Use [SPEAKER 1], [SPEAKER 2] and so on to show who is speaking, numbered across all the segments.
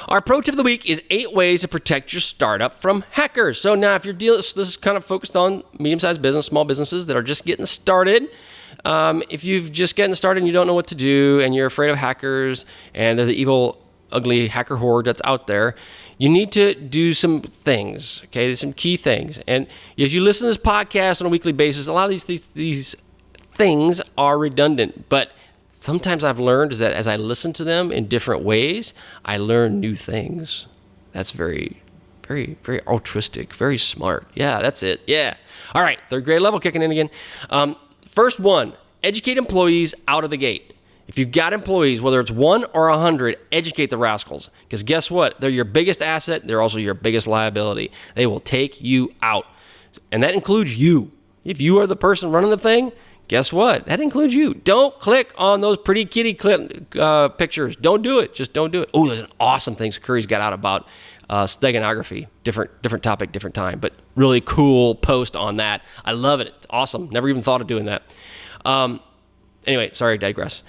[SPEAKER 1] Our pro tip of the week is 8 ways to protect your startup from hackers. So now if you're dealing, this is kind of focused on medium-sized business, small businesses that are just getting started. If you've just getting started and you don't know what to do and you're afraid of hackers and they're the evil, ugly hacker horde that's out there, you need to do some things, okay? There's some key things. And if you listen to this podcast on a weekly basis, a lot of these things are redundant, but sometimes I've learned is that as I listen to them in different ways, I learn new things. That's very, very, very altruistic, very smart. Yeah, that's it. Yeah. All right, third grade level kicking in again. First one, educate employees out of the gate. If you've got employees, whether it's 1 or 100, educate the rascals. Because guess what? They're your biggest asset. They're also your biggest liability. They will take you out. And that includes you. If you are the person running the thing, guess what? That includes you. Don't click on those pretty kitty pictures. Don't do it. Just don't do it. Oh, there's an awesome thing Curry's got out about steganography. Different topic, different time. But really cool post on that. I love it. It's awesome. Never even thought of doing that. Anyway, sorry, I digress.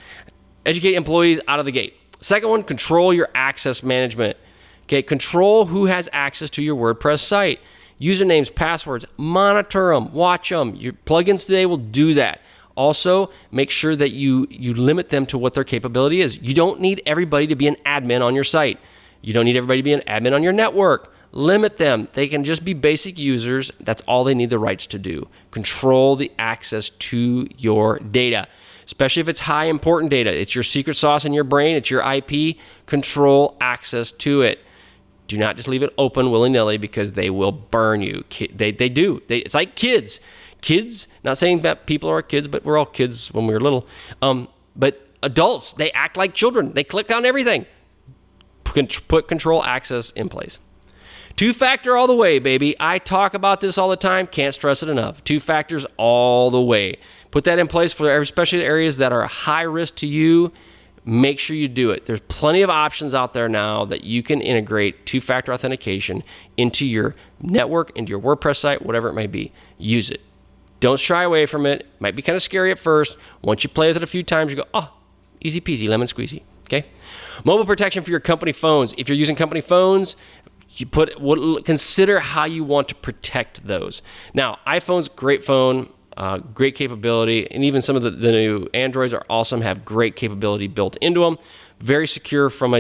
[SPEAKER 1] Educate employees out of the gate. Second one, control your access management. Okay, control who has access to your WordPress site. Usernames, passwords, monitor them, watch them. Your plugins today will do that. Also, make sure that you limit them to what their capability is. You don't need everybody to be an admin on your site. You don't need everybody to be an admin on your network. Limit them. They can just be basic users. That's all they need the rights to do. Control the access to your data, especially if it's high important data. It's your secret sauce in your brain. It's your IP. Control access to it. Do not just leave it open willy-nilly because they will burn you. They do. It's like kids. Kids, not saying that people are kids, but we're all kids when we were little. But adults, they act like children. They click on everything. Put control access in place. 2-factor all the way, baby. I talk about this all the time. Can't stress it enough. 2 factors all the way. Put that in place for especially areas that are high risk to you. Make sure you do it. There's plenty of options out there now that you can integrate 2-factor authentication into your network, into your WordPress site, whatever it may be. Use it. Don't shy away from it. It might be kind of scary at first. Once you play with it a few times, you go, oh, easy peasy, lemon squeezy. Okay? Mobile protection for your company phones. If you're using company phones, consider how you want to protect those. Now, iPhone's great phone. Great capability, and even some of the new Androids are awesome, have great capability built into them. Very secure from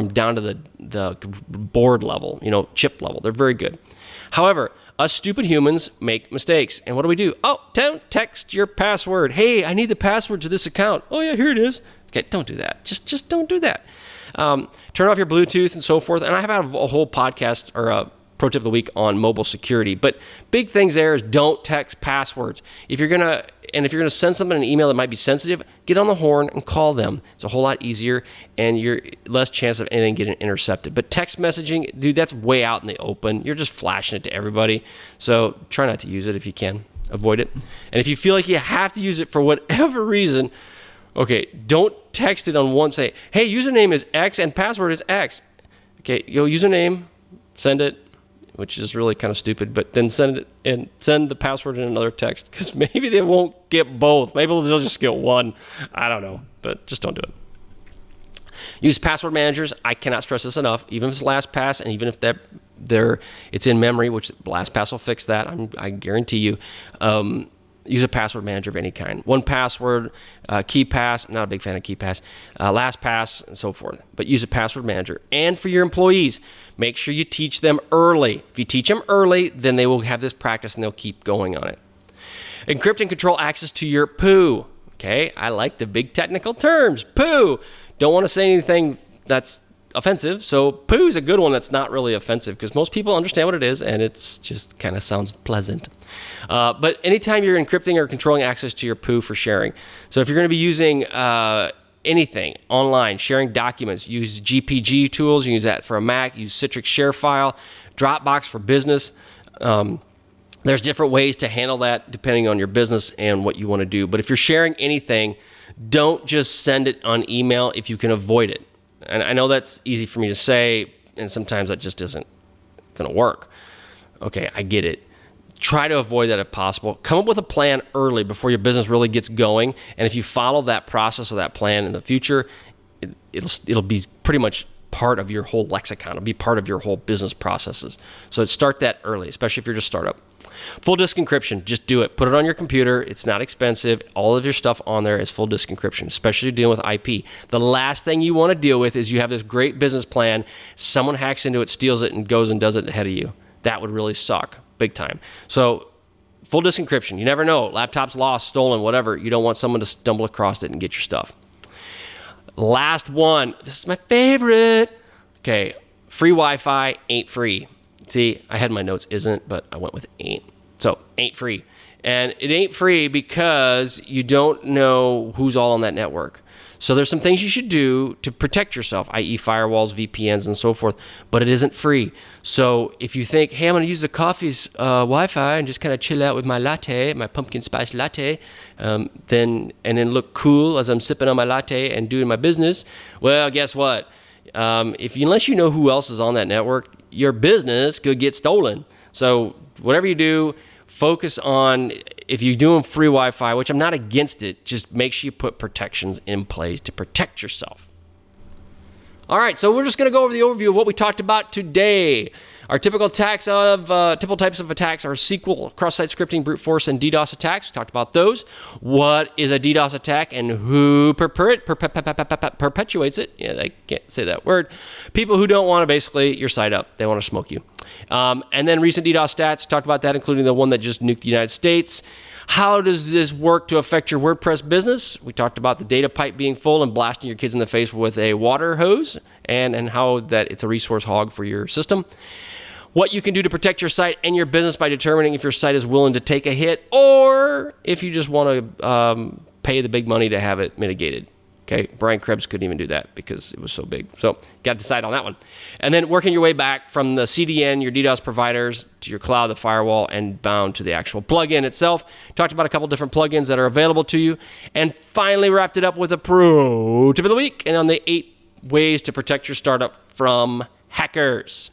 [SPEAKER 1] down to the board level, chip level. They're very good. However, us stupid humans make mistakes. And what do? Oh, don't text your password. Hey, I need the password to this account. Oh yeah, here it is. Okay, don't do that. Just don't do that. Turn off your Bluetooth and so forth. And I have a whole podcast or a pro tip of the week on mobile security. But big things there is don't text passwords. If you're gonna send someone an email that might be sensitive, get on the horn and call them. It's a whole lot easier and you're less chance of anything getting intercepted. But text messaging, dude, that's way out in the open. You're just flashing it to everybody. So try not to use it if you can. Avoid it. And if you feel like you have to use it for whatever reason, okay, don't text it on one. Say, hey, username is X and password is X. Okay, username, send it, which is really kind of stupid, but then send it and send the password in another text because maybe they won't get both. Maybe they'll just get one. I don't know, but just don't do it. Use password managers. I cannot stress this enough. Even if it's LastPass and even if it's in memory, which LastPass will fix that, I guarantee you. Use a password manager of any kind. 1Password, KeePass, not a big fan of KeePass, LastPass, and so forth. But use a password manager. And for your employees, make sure you teach them early. If you teach them early, then they will have this practice and they'll keep going on it. Encrypt and control access to your POO. Okay, I like the big technical terms. POO. Don't want to say anything that's offensive, so POO is a good one that's not really offensive because most people understand what it is and it's just kind of sounds pleasant. But anytime you're encrypting or controlling access to your POO for sharing, so if you're going to be using anything online, sharing documents, use GPG tools, you use that for a Mac, use Citrix ShareFile, Dropbox for business. There's different ways to handle that depending on your business and what you want to do. But if you're sharing anything, don't just send it on email if you can avoid it. And I know that's easy for me to say, and sometimes that just isn't going to work. Okay, I get it. Try to avoid that if possible. Come up with a plan early before your business really gets going. And if you follow that process or that plan in the future, it'll be pretty much part of your whole lexicon. It'll be part of your whole business processes. So start that early, especially if you're just startup. Full disk encryption, just do it. Put it on your computer. It's not expensive. All of your stuff on there is full disk encryption, especially dealing with IP. The last thing you want to deal with is you have this great business plan, someone hacks into it, steals it, and goes and does it ahead of you. That would really suck big time. So full disk encryption, you never know. Laptop's lost, stolen, whatever. You don't want someone to stumble across it and get your stuff. Last one, this is my favorite. Okay, free Wi-Fi ain't free. See, I had my notes isn't, but I went with ain't. So, ain't free. And it ain't free because you don't know who's all on that network. So there's some things you should do to protect yourself, i.e. firewalls, VPNs, and so forth, but it isn't free. So if you think, hey, I'm going to use the coffee's Wi-Fi and just kind of chill out with my latte, my pumpkin spice latte, then look cool as I'm sipping on my latte and doing my business, well, guess what? Unless you know who else is on that network, your business could get stolen. So whatever you do, focus on, if you're doing free Wi-Fi, which I'm not against it, just make sure you put protections in place to protect yourself. All right, so we're just going to go over the overview of what we talked about today. Our typical types of attacks are SQL, cross-site scripting, brute force, and DDoS attacks. We talked about those. What is a DDoS attack and who perpetuates it? Yeah, I can't say that word. People who don't want to basically your site up. They want to smoke you. And then recent DDoS stats. Talked about that, including the one that just nuked the United States. How does this work to affect your WordPress business? We talked about the data pipe being full and blasting your kids in the face with a water hose, and how that it's a resource hog for your system. What you can do to protect your site and your business by determining if your site is willing to take a hit or if you just want to pay the big money to have it mitigated. Okay, Brian Krebs couldn't even do that because it was so big. So got to decide on that one. And then working your way back from the CDN, your DDoS providers, to your cloud, the firewall, and bound to the actual plugin itself. Talked about a couple different plugins that are available to you. And finally wrapped it up with a pro tip of the week and on the 8 ways to protect your startup from hackers.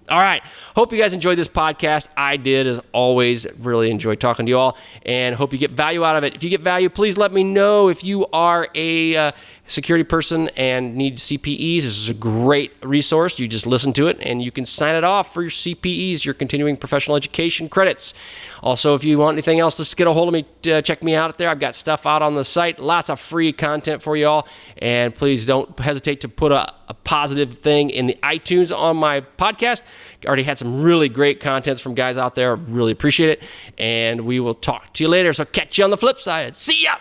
[SPEAKER 1] All right. Hope you guys enjoyed this podcast. I did, as always, really enjoy talking to you all and hope you get value out of it. If you get value, please let me know. If you are a security person and need CPEs, this is a great resource. You just listen to it and you can sign it off for your CPEs, your continuing professional education credits. Also, if you want anything else, just get a hold of me. Check me out there. I've got stuff out on the site. Lots of free content for you all. And please don't hesitate to put a positive thing in the iTunes on my podcast. Already had some really great contents from guys out there. Really appreciate it. And we will talk to you later. So catch you on the flip side. See ya.